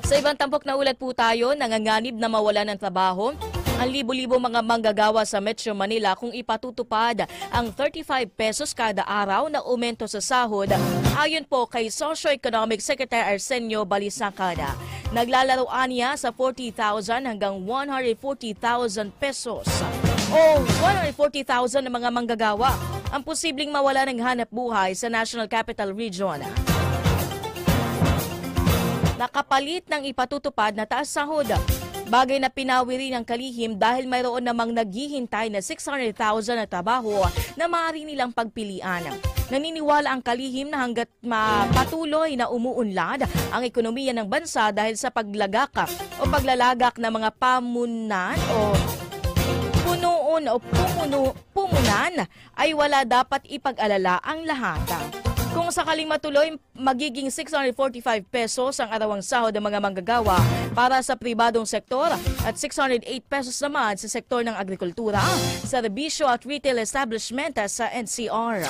Sa ibang tampok na ulat po tayo, nanganganib na mawalan ng trabaho ang libo-libo mga manggagawa sa Metro Manila kung ipatutupad ang 35 pesos kada araw na aumento sa sahod. Ayon po kay Socio-Economic Secretary Arsenio Balisacada, naglalaroan niya sa 40,000 hanggang 140,000 pesos o 140,000 na mga manggagawa ang posibleng mawala ng hanap buhay sa National Capital Region. Nakapalit ng ipatutupad na taas sahod. Bagay na pinawi rin ang kalihim dahil mayroon namang naghihintay na 600,000 na trabaho na maaari nilang pagpilian. Naniniwala ang kalihim na hanggat patuloy na umuunlad ang ekonomiya ng bansa dahil sa paglagak o paglalagak ng mga pamunan o pumunan ay wala dapat ipag-alala ang lahat. Kung sakaling matuloy, magiging 645 pesos ang arawang sahod ng mga manggagawa para sa pribadong sektor at 608 pesos naman sa sektor ng agrikultura, serbisyo at retail establishment sa NCR.